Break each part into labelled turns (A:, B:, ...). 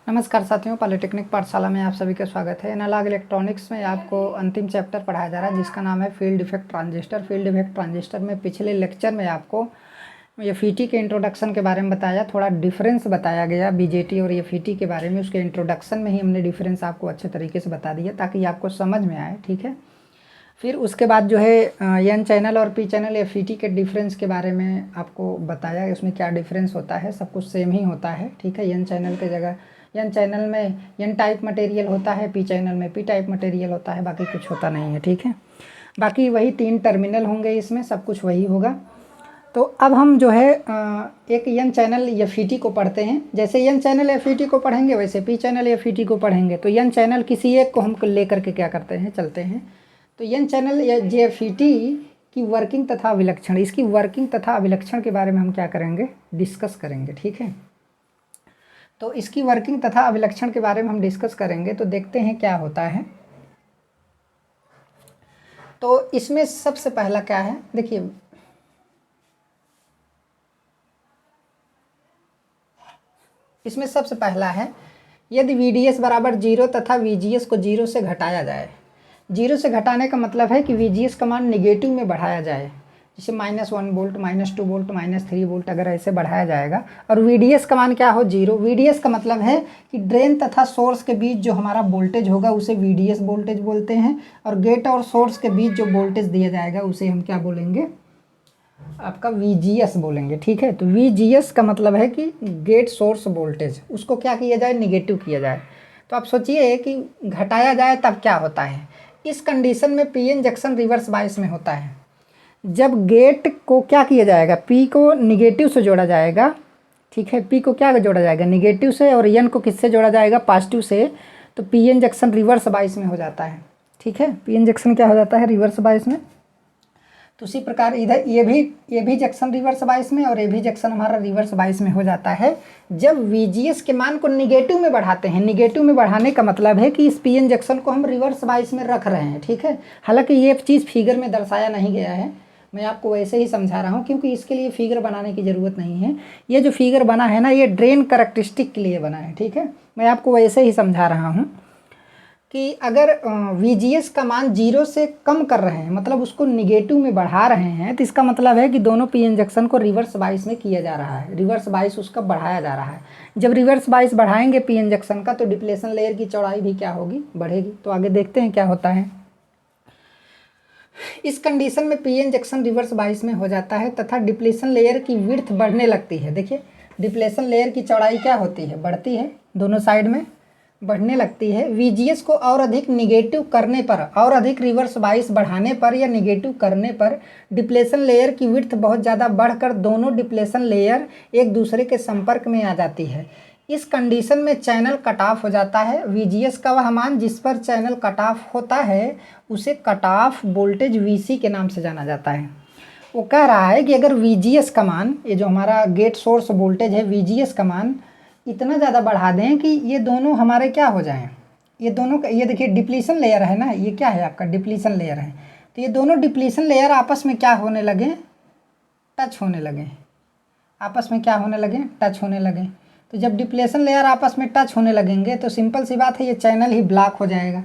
A: नमस्कार साथियों, पॉलिटेक्निक पाठशाला में आप सभी का स्वागत है। एनालॉग इलेक्ट्रॉनिक्स में आपको अंतिम चैप्टर पढ़ाया जा रहा है जिसका नाम है field effect transistor. Field effect transistor में पिछले लेक्चर में आपको एफईटी के इंट्रोडक्शन के बारे में बताया, थोड़ा डिफरेंस बताया गया बीजेटी और एफईटी के बारे में। उसके इंट्रोडक्शन में ही हमने डिफरेंस आपको अच्छे तरीके से बता दिया ताकि आपको समझ में आए, ठीक है। फिर उसके बाद जो है एन चैनल और पी चैनल एफईटी के डिफरेंस के बारे में आपको बताया, उसमें क्या डिफरेंस होता है। सब कुछ सेम ही होता है, ठीक है। एन चैनल के जगह एन चैनल में एन टाइप मटेरियल होता है, पी चैनल में पी टाइप मटेरियल होता है, बाकी कुछ होता नहीं है, ठीक है। बाकी वही 3 टर्मिनल होंगे, इसमें सब कुछ वही होगा। तो अब हम जो है एक एन चैनल एफईटी को पढ़ते हैं। जैसे एन चैनल एफईटी को पढ़ेंगे वैसे पी चैनल एफईटी को पढ़ेंगे। तो एन चैनल किसी एक को हम लेकर के क्या करते हैं, चलते हैं। तो एन चैनल एफईटी की वर्किंग तथा अभिलक्षण, इसकी वर्किंग तथा अभिलक्षण के बारे में हम क्या करेंगे, डिस्कस करेंगे, ठीक है। तो इसकी वर्किंग तथा अभिलक्षण के बारे में हम डिस्कस करेंगे। तो देखते हैं क्या होता है। तो इसमें सबसे पहला क्या है, देखिए इसमें सबसे पहला है, यदि VDS बराबर 0 तथा VGS को 0 से घटाया जाए। 0 से घटाने का मतलब है कि VGS का मान निगेटिव में बढ़ाया जाए, जैसे -1 वोल्ट, -2 वोल्ट, -3 वोल्ट, अगर ऐसे बढ़ाया जाएगा। और VDS का मान क्या हो, 0। VDS का मतलब है कि ड्रेन तथा सोर्स के बीच जो हमारा वोल्टेज होगा उसे VDS वोल्टेज बोलते हैं। और गेट और सोर्स के बीच जो वोल्टेज दिया जाएगा उसे हम क्या बोलेंगे, आपका VGS बोलेंगे, ठीक है। तो VGS का मतलब है कि गेट सोर्स वोल्टेज, उसको क्या किया जाए, निगेटिव किया जाए। तो आप सोचिए कि घटाया जाए तब क्या होता है। इस कंडीशन में पीएन जंक्शन रिवर्स बायस में होता है। जब गेट को क्या किया जाएगा, पी को निगेटिव से जोड़ा जाएगा, ठीक है। पी को क्या जोड़ा जाएगा, निगेटिव से, और एन को किससे जोड़ा जाएगा, पॉजिटिव से। तो पीएन जंक्शन रिवर्स बायस में हो जाता है, ठीक है। पीएन जंक्शन क्या हो जाता है, रिवर्स बायस में। तो उसी प्रकार इधर ये भी जंक्शन रिवर्स बायस में और ये भी जंक्शन हमारा रिवर्स बायस में हो जाता है जब VGS के मान को निगेटिव में बढ़ाते हैं। निगेटिव में बढ़ाने का मतलब है कि इस पीएन जंक्शन को हम रिवर्स बायस में रख रहे हैं, ठीक है। हालांकि ये चीज़ फिगर में दर्शाया नहीं गया है, मैं आपको वैसे ही समझा रहा हूँ क्योंकि इसके लिए फिगर बनाने की ज़रूरत नहीं है। ये जो फिगर बना है ना, ये ड्रेन करैक्टरिस्टिक के लिए बना है, ठीक है। मैं आपको वैसे ही समझा रहा हूँ कि अगर VGS का मान 0 से कम कर रहे हैं, मतलब उसको निगेटिव में बढ़ा रहे हैं, तो इसका मतलब है कि दोनों पीएन जंक्शन को रिवर्स बायस में किया जा रहा है, रिवर्स बायस उसका बढ़ाया जा रहा है। जब रिवर्स बायस बढ़ाएंगे पीएन जंक्शन का तो डिप्लेशन लेयर की चौड़ाई भी क्या होगी, बढ़ेगी। तो आगे देखते हैं क्या होता है। इस कंडीशन में पीएन जंक्शन रिवर्स बायस में हो जाता है तथा डिप्लेशन लेयर की विड्थ बढ़ने लगती है। देखिए डिप्लेशन लेयर की चौड़ाई क्या होती है, बढ़ती है, दोनों साइड में बढ़ने लगती है। VGS को और अधिक निगेटिव करने पर, और अधिक रिवर्स बायस बढ़ाने पर या निगेटिव करने पर डिप्लेशन लेयर की विड्थ बहुत ज़्यादा बढ़कर दोनों डिप्लेशन लेयर एक दूसरे के संपर्क में आ जाती है। इस कंडीशन में चैनल कट ऑफ हो जाता है। VGS का वह मान जिस पर चैनल कट ऑफ होता है उसे कट ऑफ वोल्टेज VC के नाम से जाना जाता है। वो कह रहा है कि अगर VGS का मान, ये जो हमारा गेट सोर्स वोल्टेज है, VGS का मान इतना ज़्यादा बढ़ा दें कि ये दोनों हमारे क्या हो जाएं, ये दोनों, ये देखिए डिप्लीशन लेयर है ना, ये क्या है आपका, डिप्लीशन लेयर है। तो ये दोनों डिप्लीशन लेयर आपस में क्या होने लगे, टच होने लगे, आपस में क्या होने लगे, टच होने लगे। तो जब डिप्लेशन लेयर आपस में टच होने लगेंगे तो सिंपल सी बात है, ये चैनल ही ब्लॉक हो जाएगा,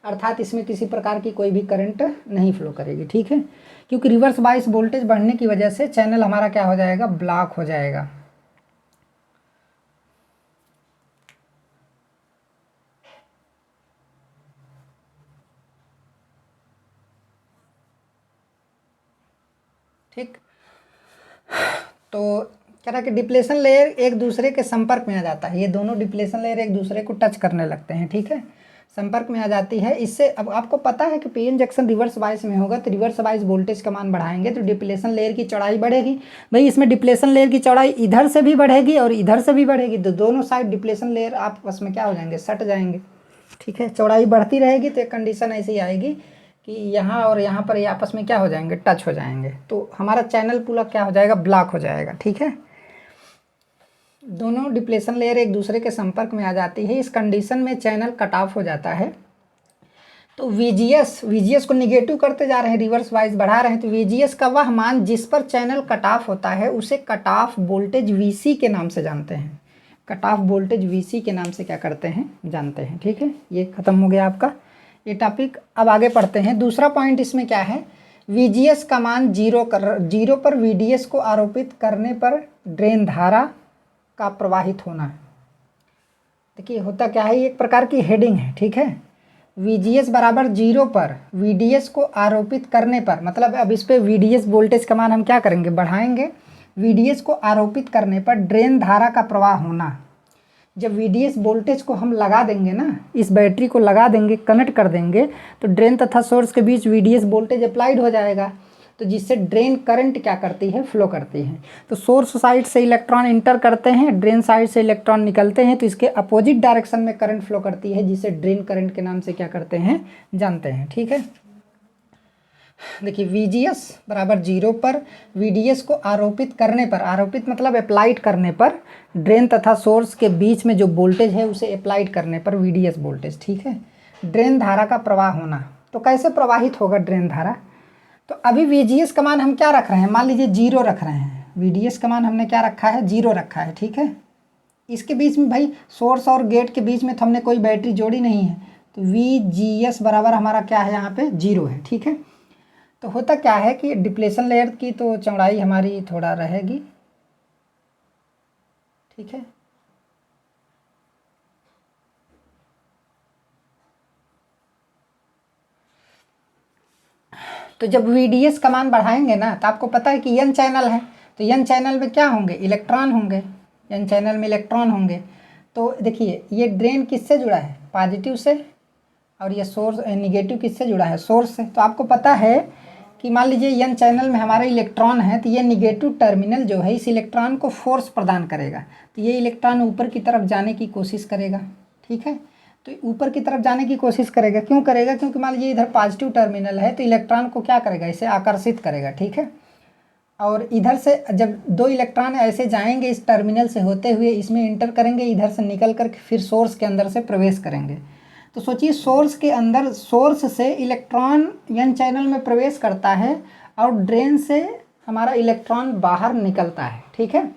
A: अर्थात इसमें किसी प्रकार की कोई भी करंट नहीं फ्लो करेगी, ठीक है। क्योंकि रिवर्स बायस वोल्टेज बढ़ने की वजह से चैनल हमारा क्या हो जाएगा, ब्लॉक हो जाएगा। ठीक, तो कह रहा है कि डिप्लेशन लेयर एक दूसरे के संपर्क में आ जाता है। ये दोनों डिप्लेशन लेयर एक दूसरे को टच करने लगते हैं, ठीक है, संपर्क में आ जाती है। इससे अब आपको पता है कि पीएन जंक्शन रिवर्स बायस में होगा तो रिवर्स बायस वोल्टेज का मान बढ़ाएंगे तो डिप्लेशन लेयर की चौड़ाई बढ़ेगी। भाई इसमें डिप्लेशन लेयर की चौड़ाई इधर से भी बढ़ेगी और इधर से भी बढ़ेगी, तो दोनों साइड डिप्लेशन लेयर आपस में क्या हो जाएंगे, सट जाएंगे, ठीक है। चौड़ाई बढ़ती रहेगी तो एक कंडीशन ऐसी आएगी कि यहाँ और यहाँ पर ये आपस में क्या हो जाएंगे, टच हो जाएंगे। तो हमारा चैनल पूरा क्या हो जाएगा, ब्लॉक हो जाएगा, ठीक है। दोनों डिप्लेशन लेयर एक दूसरे के संपर्क में आ जाती है। इस कंडीशन में चैनल कट ऑफ हो जाता है। तो VGS को निगेटिव करते जा रहे हैं, रिवर्स वाइज बढ़ा रहे हैं, तो VGS का वह मान जिस पर चैनल कट ऑफ होता है उसे कट ऑफ वोल्टेज VC के नाम से जानते हैं। कट ऑफ वोल्टेज वीसी के नाम से क्या करते हैं, जानते हैं। ठीक है, ये खत्म हो गया आपका ये टॉपिक। अब आगे पढ़ते हैं। दूसरा पॉइंट इसमें क्या है, VGS का मान जीरो पर VDS को आरोपित करने पर ड्रेन धारा का प्रवाहित होना। देखिए होता क्या है, ये एक प्रकार की हेडिंग है। ठीक है, VGS बराबर 0 पर VDS को आरोपित करने पर, मतलब अब इस पे VDS वोल्टेज का मान हम क्या करेंगे, बढ़ाएंगे। VDS को आरोपित करने पर ड्रेन धारा का प्रवाह होना। जब VDS वोल्टेज को हम लगा देंगे ना, इस बैटरी को लगा देंगे, कनेक्ट कर देंगे, तो ड्रेन तथा सोर्स के बीच VDS वोल्टेज अप्लाइड हो जाएगा, तो जिससे ड्रेन करंट क्या करती है, फ्लो करती है। तो सोर्स साइड से इलेक्ट्रॉन इंटर करते हैं, ड्रेन साइड से इलेक्ट्रॉन निकलते हैं, तो इसके अपोजिट डायरेक्शन में करंट फ्लो करती है, जिसे ड्रेन करंट के नाम से क्या करते हैं, जानते हैं। ठीक है, देखिए VGS बराबर 0 पर VDS को आरोपित करने पर, आरोपित मतलब अप्लाइड करने पर, ड्रेन तथा सोर्स के बीच में जो वोल्टेज है उसे अप्लाइड करने पर VDS वोल्टेज। ठीक है, ड्रेन धारा का प्रवाह होना। तो कैसे प्रवाहित होगा ड्रेन धारा, तो अभी VGS का मान हम क्या रख रहे हैं, मान लीजिए 0 रख रहे हैं। VDS का मान हमने क्या रखा है, 0 रखा है। ठीक है, इसके बीच में भाई सोर्स और गेट के बीच में तो हमने कोई बैटरी जोड़ी नहीं है, तो VGS बराबर हमारा क्या है, यहाँ पे 0 है। ठीक है, तो होता क्या है कि डिप्लेशन लेयर की तो चौड़ाई हमारी थोड़ा रहेगी। ठीक है, तो जब VDS का मान बढ़ाएंगे ना, तो आपको पता है कि N चैनल है, तो N चैनल में क्या होंगे, इलेक्ट्रॉन होंगे। N चैनल में इलेक्ट्रॉन होंगे। तो देखिए ये ड्रेन किससे जुड़ा है, पॉजिटिव से, और ये सोर्स निगेटिव किससे जुड़ा है, सोर्स से। तो आपको पता है कि मान लीजिए N चैनल में हमारा इलेक्ट्रॉन है, तो ये निगेटिव टर्मिनल जो है इस इलेक्ट्रॉन को फोर्स प्रदान करेगा, तो ये इलेक्ट्रॉन ऊपर की तरफ जाने की कोशिश करेगा। ठीक है, तो ऊपर की तरफ जाने की कोशिश करेगा, क्यों करेगा, क्योंकि मान लीजिए इधर पॉजिटिव टर्मिनल है, तो इलेक्ट्रॉन को क्या करेगा, इसे आकर्षित करेगा। ठीक है, और इधर से जब 2 इलेक्ट्रॉन ऐसे जाएंगे इस टर्मिनल से होते हुए, इसमें इंटर करेंगे, इधर से निकल कर फिर सोर्स के अंदर से प्रवेश करेंगे। तो सोचिए सोर्स के अंदर, सोर्स से इलेक्ट्रॉन N चैनल में प्रवेश करता है और ड्रेन से हमारा इलेक्ट्रॉन बाहर निकलता है। ठीक है,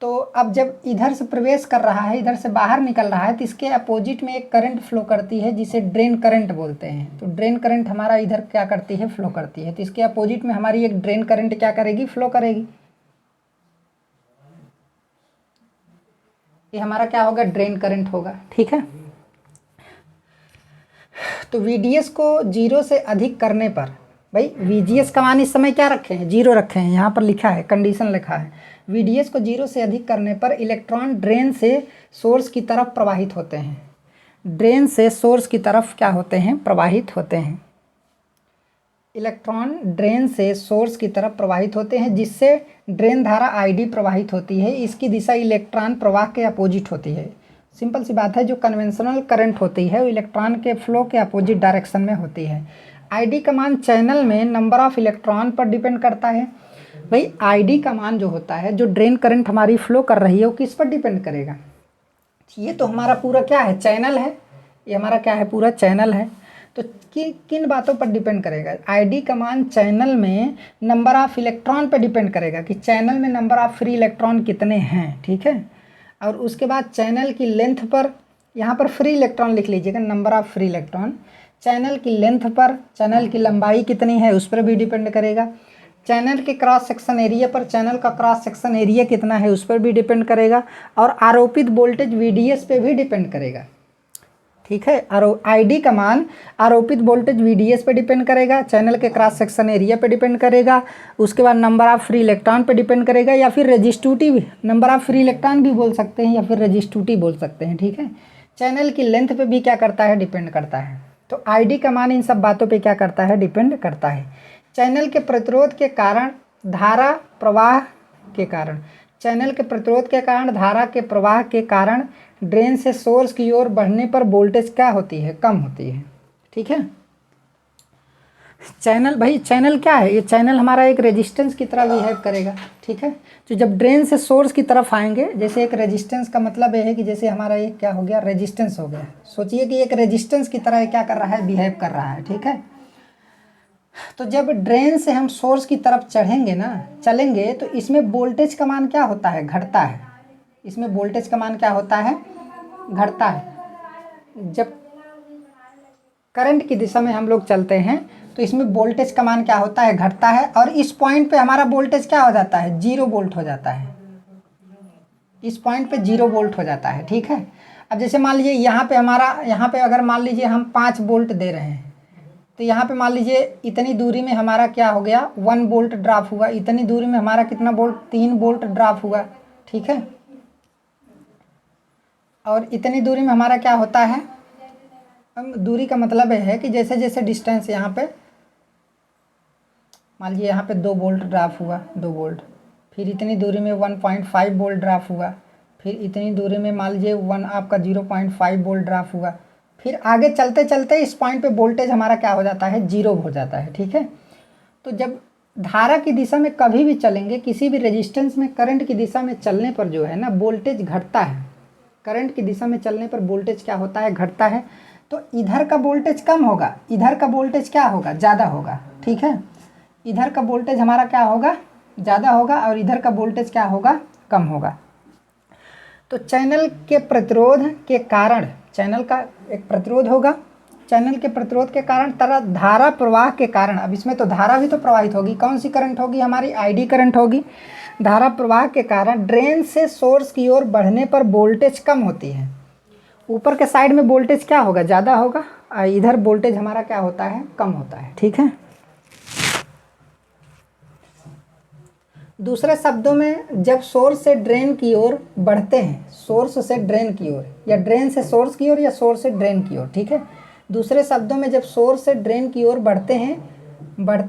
A: तो अब जब इधर से प्रवेश कर रहा है, इधर से बाहर निकल रहा है, तो इसके अपोजिट में एक करंट फ्लो करती है जिसे ड्रेन करंट बोलते हैं। तो ड्रेन करंट हमारा इधर क्या करती है, फ्लो करती है, तो इसके अपोजिट में हमारी एक ड्रेन करंट क्या करेगी, फ्लो करेगी। ये हमारा क्या होगा, ड्रेन करंट होगा। ठीक है, तो VDS को 0 से अधिक करने पर, भाई VGS का मान इस समय क्या रखे हैं, 0 रखे हैं, यहाँ पर लिखा है, कंडीशन लिखा है। VDS को 0 से अधिक करने पर इलेक्ट्रॉन ड्रेन से सोर्स की तरफ प्रवाहित होते हैं। ड्रेन से सोर्स की तरफ क्या होते हैं, प्रवाहित होते हैं। इलेक्ट्रॉन ड्रेन से सोर्स की तरफ प्रवाहित होते हैं, जिससे ड्रेन धारा ID प्रवाहित होती है। इसकी दिशा इलेक्ट्रॉन प्रवाह के अपोजिट होती है। सिंपल सी बात है, जो कन्वेंशनल करंट होती है वो इलेक्ट्रॉन के फ्लो के अपोजिट डायरेक्शन में होती है। ID का मान चैनल में नंबर ऑफ इलेक्ट्रॉन पर डिपेंड करता है। भाई ID का मान जो होता है, जो ड्रेन करंट हमारी फ्लो कर रही है, वो किस पर डिपेंड करेगा, ये तो हमारा पूरा क्या है, चैनल है। ये हमारा क्या है, पूरा चैनल है। तो किन बातों पर डिपेंड करेगा, ID का मान चैनल में नंबर ऑफ इलेक्ट्रॉन पर डिपेंड करेगा कि चैनल में नंबर ऑफ फ्री इलेक्ट्रॉन कितने हैं। ठीक है, और उसके बाद चैनल की लेंथ पर, यहाँ पर फ्री इलेक्ट्रॉन लिख लीजिएगा, number of free electron. Channel की लेंथ पर, चैनल की लंबाई कितनी है उस पर भी डिपेंड करेगा। चैनल के क्रॉस सेक्शन एरिया पर, चैनल का क्रॉस सेक्शन एरिया कितना है उस पर भी डिपेंड करेगा। और आरोपित वोल्टेज VDS पे भी डिपेंड करेगा। ठीक है, ID का मान आरोपित वोल्टेज VDS पे डिपेंड करेगा, चैनल के क्रॉस सेक्शन एरिया पे डिपेंड करेगा, उसके बाद नंबर ऑफ फ्री इलेक्ट्रॉन पे डिपेंड करेगा, या फिर resistivity, number of free electron भी बोल सकते हैं या फिर रेजिस्टिविटी बोल सकते हैं। ठीक है, चैनल की लेंथ पे भी क्या करता है, डिपेंड करता है। तो ID का मान इन सब बातों पे क्या करता है, डिपेंड करता है। चैनल के प्रतिरोध के कारण, धारा प्रवाह के कारण, चैनल के प्रतिरोध के कारण, धारा के प्रवाह के कारण ड्रेन से सोर्स की ओर बढ़ने पर वोल्टेज क्या होती है, कम होती है। ठीक है, चैनल, भाई चैनल क्या है, ये चैनल हमारा एक रेजिस्टेंस की तरह बिहेव करेगा। ठीक है, तो जब ड्रेन से सोर्स की तरफ आएंगे, जैसे एक रेजिस्टेंस का मतलब ये है कि जैसे हमारा ये क्या हो गया, रेजिस्टेंस हो गया। सोचिए कि एक रेजिस्टेंस की तरह क्या कर रहा है, बिहेव कर रहा है। ठीक है, तो जब ड्रेन से हम सोर्स की तरफ चढ़ेंगे ना, चलेंगे, तो इसमें वोल्टेज का मान क्या होता है, घटता है। इसमें वोल्टेज का मान क्या होता है, घटता है। जब करंट की दिशा में हम लोग चलते हैं तो इसमें वोल्टेज का मान क्या होता है, घटता है। और इस पॉइंट पे हमारा वोल्टेज क्या हो जाता है, 0 वोल्ट हो जाता है। इस पॉइंट पे 0 वोल्ट हो जाता है, ठीक है। अब जैसे मान लीजिए यहाँ पे हमारा, यहाँ पे अगर मान लीजिए हम 5 वोल्ट दे रहे हैं, तो यहाँ पे मान लीजिए इतनी दूरी में हमारा क्या हो गया, 1 वोल्ट ड्रॉप हुआ। इतनी दूरी में हमारा कितना वोल्ट, 3 वोल्ट ड्रॉप हुआ, ठीक है। और इतनी दूरी में हमारा क्या होता है, दूरी का मतलब है कि जैसे जैसे डिस्टेंस यहाँ पे मान लीजिए यहाँ पे 2 वोल्ट ड्रॉप हुआ, 2 वोल्ट, फिर इतनी दूरी में 1.5 वोल्ट ड्रॉप हुआ, फिर इतनी दूरी में मान लीजिए आपका 0.5 वोल्ट ड्रॉप हुआ। फिर आगे चलते चलते इस पॉइंट पे वोल्टेज हमारा क्या हो जाता है, 0 हो जाता है, ठीक है। तो जब धारा की दिशा में कभी भी चलेंगे, किसी भी रेजिस्टेंस में करंट की दिशा में चलने पर जो है ना, वोल्टेज घटता है। करंट की दिशा में चलने पर वोल्टेज क्या होता है, घटता है। तो इधर का वोल्टेज कम होगा, इधर का वोल्टेज क्या होगा, ज़्यादा होगा, ठीक है। इधर का वोल्टेज हमारा क्या होगा, ज़्यादा होगा, और इधर का वोल्टेज क्या होगा, कम होगा। तो चैनल के प्रतिरोध के कारण, चैनल का एक प्रतिरोध होगा, चैनल के प्रतिरोध के कारण तरह धारा प्रवाह के कारण, अब इसमें तो धारा भी तो प्रवाहित होगी, कौन सी करंट होगी, हमारी आईडी करंट होगी। धारा प्रवाह के कारण ड्रेन से सोर्स की ओर बढ़ने पर वोल्टेज कम होती है। ऊपर के साइड में वोल्टेज क्या होगा, ज़्यादा होगा, और इधर वोल्टेज हमारा क्या होता है, कम होता है, ठीक है। दूसरे शब्दों में जब सोर्स से ड्रेन की ओर बढ़ते हैं, सोर्स से ड्रेन की ओर, या ड्रेन से सोर्स की ओर, या सोर्स से ड्रेन की ओर, ठीक है। दूसरे शब्दों में जब सोर्स से ड्रेन की ओर बढ़ते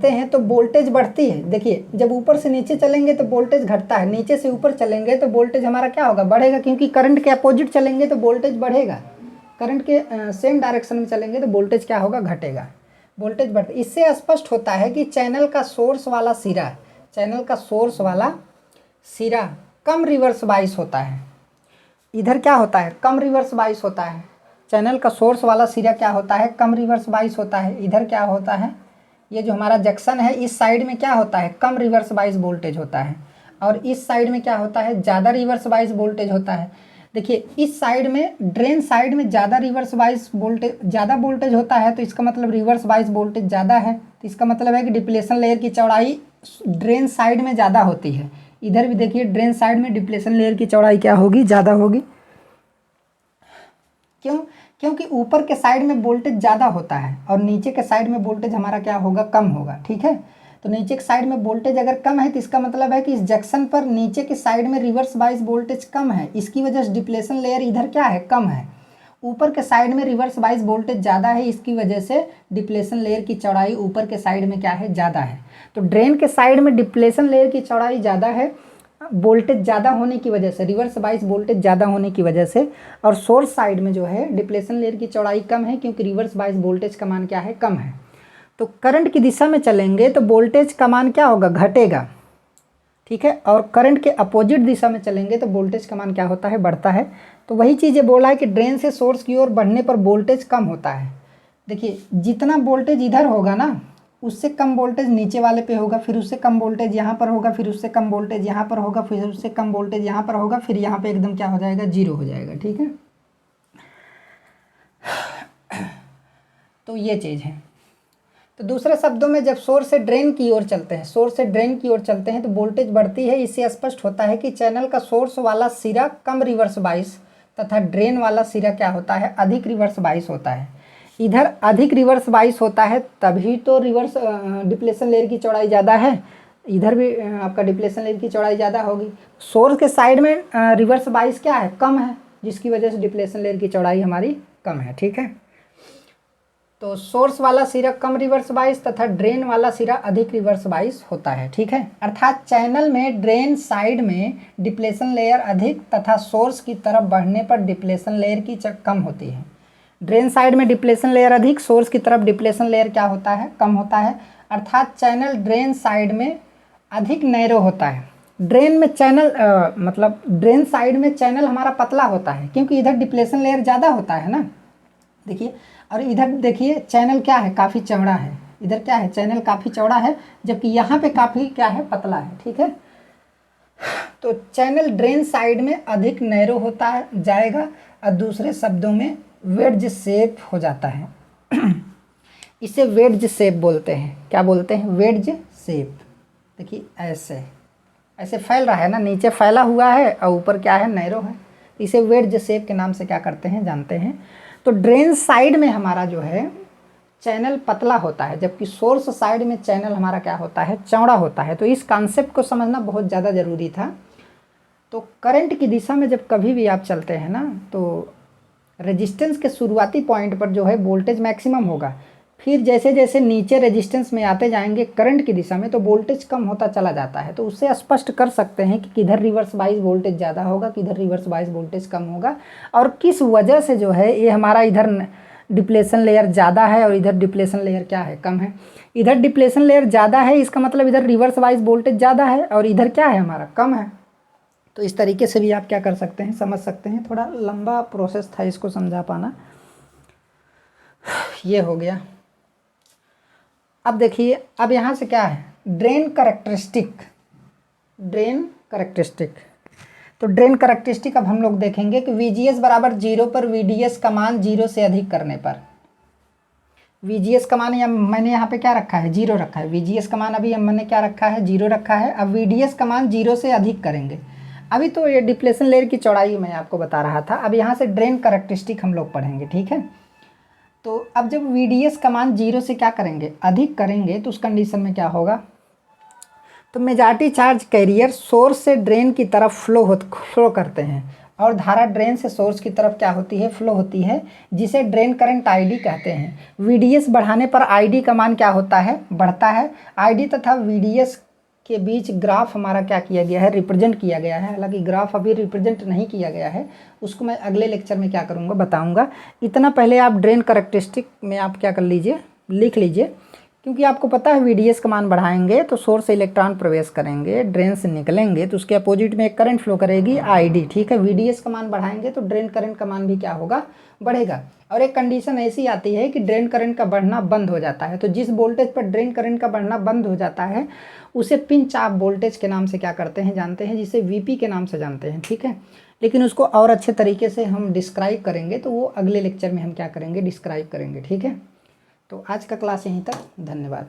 A: हैं तो वोल्टेज बढ़ती है। देखिए, जब ऊपर से नीचे चलेंगे तो वोल्टेज घटता है, नीचे से ऊपर चलेंगे तो वोल्टेज हमारा क्या होगा, बढ़ेगा, क्योंकि करंट के अपोजिट चलेंगे तो वोल्टेज बढ़ेगा। करंट के सेम डायरेक्शन में चलेंगे तो वोल्टेज क्या होगा, घटेगा, वोल्टेज बढ़ता। इससे स्पष्ट होता है कि चैनल का सोर्स वाला सिरा, चैनल का सोर्स वाला सिरा कम रिवर्स बाइस होता है। इधर क्या होता है, कम रिवर्स बाइस होता है। चैनल का सोर्स वाला सिरा क्या होता है, कम रिवर्स बाइस होता है। इधर क्या होता है, ये जो हमारा जंक्शन है, इस साइड में क्या होता है, कम रिवर्स बाइस वोल्टेज होता है, और इस साइड में क्या होता है, ज़्यादा रिवर्स बाइस वोल्टेज होता है। देखिए, इस साइड में, ड्रेन साइड में ज़्यादा रिवर्स बाइस वोल्टेज, ज़्यादा वोल्टेज होता है, तो इसका मतलब रिवर्स बाइस वोल्टेज ज़्यादा है। तो इसका मतलब है कि डिप्लेशन लेयर की चौड़ाई ड्रेन साइड में ज़्यादा होती है। इधर भी देखिए, ड्रेन साइड में डिप्लेशन लेयर की चौड़ाई क्या होगी, ज़्यादा होगी। क्यों, क्योंकि ऊपर के साइड में वोल्टेज ज़्यादा होता है और नीचे के साइड में वोल्टेज हमारा क्या होगा, कम होगा, ठीक है। तो नीचे के साइड में वोल्टेज अगर कम है तो इसका मतलब है कि इस जंक्शन पर नीचे के साइड में रिवर्स बाइस वोल्टेज कम है, इसकी वजह से डिप्लेशन लेयर इधर क्या है, कम है। ऊपर के साइड में रिवर्स बाइस वोल्टेज ज़्यादा है, इसकी वजह से डिप्लेशन लेयर की चौड़ाई ऊपर के साइड में क्या है, ज़्यादा है। तो ड्रेन के साइड में डिप्लेशन लेयर की चौड़ाई ज़्यादा है, वोल्टेज ज़्यादा होने की वजह से, रिवर्स बाइस वोल्टेज ज़्यादा होने की वजह से। और सोर्स साइड में जो है डिप्लेशन लेयर की चौड़ाई कम है, क्योंकि रिवर्स बाइस वोल्टेज का मान क्या है, कम है। तो करंट की दिशा में चलेंगे तो वोल्टेज का मान क्या होगा, घटेगा, ठीक है। और करंट के अपोजिट दिशा में चलेंगे तो वोल्टेज का मान क्या होता है, बढ़ता है। तो वही चीज़ ये बोला है कि ड्रेन से सोर्स की ओर बढ़ने पर वोल्टेज कम होता है। देखिए, जितना वोल्टेज इधर होगा ना, उससे कम वोल्टेज नीचे वाले पे होगा, फिर उससे कम वोल्टेज यहाँ पर होगा, फिर उससे कम वोल्टेज यहाँ पर होगा, फिर उससे कम वोल्टेज यहाँ पर होगा, फिर यहाँ पे एकदम क्या हो जाएगा, 0 हो जाएगा, ठीक है। तो ये चीज़ है। तो दूसरे शब्दों में जब सोर्स से ड्रेन की ओर चलते हैं, सोर्स से ड्रेन की ओर चलते हैं तो वोल्टेज बढ़ती है। इससे स्पष्ट होता है कि चैनल का सोर्स वाला सिरा कम रिवर्स बाइस तथा ड्रेन वाला सिरा क्या होता है, अधिक रिवर्स बाइस होता है। इधर अधिक रिवर्स बाइस होता है तभी तो रिवर्स डिप्लेशन लेयर की चौड़ाई ज़्यादा है, इधर भी आपका डिप्लेशन लेयर की चौड़ाई ज़्यादा होगी। सोर्स के साइड में रिवर्स बाइस क्या है, कम है, जिसकी वजह से डिप्लेशन लेयर की चौड़ाई हमारी कम है, ठीक है। तो सोर्स वाला सिरा कम रिवर्स बाइस तथा ड्रेन वाला सिरा अधिक रिवर्स बाइस होता है, ठीक है। अर्थात चैनल में ड्रेन साइड में डिप्लेशन लेयर अधिक तथा सोर्स की तरफ बढ़ने पर डिप्लेशन लेयर की कम होती है। ड्रेन साइड में डिप्लेशन लेयर अधिक, सोर्स की तरफ डिप्लेशन लेयर क्या होता है, कम होता है। अर्थात चैनल ड्रेन साइड में अधिक नैरो होता है। ड्रेन में चैनल मतलब ड्रेन साइड में चैनल हमारा पतला होता है, क्योंकि इधर डिप्लेशन लेयर ज़्यादा होता है ना, देखिए। और इधर देखिए, चैनल क्या है, काफ़ी चौड़ा है। इधर क्या है, चैनल काफ़ी चौड़ा है, जबकि यहाँ पे काफ़ी क्या है, पतला है, ठीक है। तो तो चैनल ड्रेन साइड में अधिक नैरो होता है जाएगा और दूसरे शब्दों में वेड्ज शेप हो जाता है। इसे वेड्ज शेप बोलते हैं। क्या बोलते हैं? वेड्ज शेप। देखिए ऐसे ऐसे फैल रहा है ना, नीचे फैला हुआ है और ऊपर क्या है? नैरो है। इसे वेड्ज शेप के नाम से क्या करते हैं? जानते हैं। तो ड्रेन साइड में हमारा जो है चैनल पतला होता है, जबकि सोर्स साइड में चैनल हमारा क्या होता है? चौड़ा होता है। तो इस कॉन्सेप्ट को समझना बहुत ज़्यादा ज़रूरी था। तो करंट की दिशा में जब कभी भी आप चलते हैं ना, तो रेजिस्टेंस के शुरुआती पॉइंट पर जो है वोल्टेज मैक्सिमम होगा। फिर जैसे जैसे नीचे रेजिस्टेंस में आते जाएंगे करंट की दिशा में, तो वोल्टेज कम होता चला जाता है। तो उससे स्पष्ट कर सकते हैं कि किधर रिवर्स बाइस वोल्टेज ज़्यादा होगा, किधर रिवर्स बाइस वोल्टेज कम होगा, और किस वजह से जो है ये हमारा इधर डिप्लेशन लेयर ज़्यादा है और इधर डिप्लेशन लेयर क्या है? कम है। इधर डिप्लेशन लेयर ज़्यादा है, इसका मतलब इधर रिवर्स बाइस वोल्टेज ज़्यादा है और इधर क्या है? हमारा कम है। तो इस तरीके से भी आप क्या कर सकते हैं? समझ सकते हैं। थोड़ा लंबा प्रोसेस था इसको समझा पाना। ये हो गया। अब देखिए, अब यहाँ से क्या है? Drain characteristic. Drain characteristic. तो ड्रेन करैक्टरिस्टिक अब हम लोग देखेंगे कि VGS बराबर 0 पर VDS का मान 0 से अधिक करने पर, VGS का मान या मैंने यहाँ पे क्या रखा है? 0 रखा है। VGS का मान अभी मैंने क्या रखा है? 0 रखा है। अब VDS का मान 0 से अधिक करेंगे। अभी तो ये डिप्लेशन लेयर की चौड़ाई मैं आपको बता रहा था। अब यहाँ से ड्रेन करैक्टरिस्टिक हम लोग पढ़ेंगे, ठीक है। तो अब जब VDS का मान 0 से क्या करेंगे? अधिक करेंगे, तो उस कंडीशन में क्या होगा? तो मेजॉरिटी चार्ज कैरियर सोर्स से ड्रेन की तरफ फ्लो करते हैं और धारा ड्रेन से सोर्स की तरफ क्या होती है? फ्लो होती है, जिसे ड्रेन करंट ID कहते हैं। VDS बढ़ाने पर ID का मान क्या होता है? बढ़ता है। ID तथा VDS के बीच ग्राफ हमारा क्या किया गया है? रिप्रेजेंट किया गया है। हालांकि ग्राफ अभी रिप्रेजेंट नहीं किया गया है, उसको मैं अगले लेक्चर में क्या करूँगा? बताऊँगा। इतना पहले आप ड्रेन करैक्टरिस्टिक में आप क्या कर लीजिए? लिख लीजिए, क्योंकि आपको पता है VDS का मान बढ़ाएंगे तो सोर्स से इलेक्ट्रॉन प्रवेश करेंगे, ड्रेन से निकलेंगे तो उसके अपोजिट में एक करंट फ्लो करेगी ID, ठीक है। VDS का मान बढ़ाएंगे तो ड्रेन करंट का मान भी क्या होगा? बढ़ेगा। और एक कंडीशन ऐसी आती है कि ड्रेन करंट का बढ़ना बंद हो जाता है। तो जिस वोल्टेज पर ड्रेन करंट का बढ़ना बंद हो जाता है उसे पिंच ऑफ वोल्टेज के नाम से क्या करते हैं? जानते हैं, जिसे VP के नाम से जानते हैं, ठीक है। लेकिन उसको और अच्छे तरीके से हम डिस्क्राइब करेंगे, तो वो अगले लेक्चर में हम क्या करेंगे? डिस्क्राइब करेंगे, ठीक है। तो आज का क्लास यहीं तक। धन्यवाद।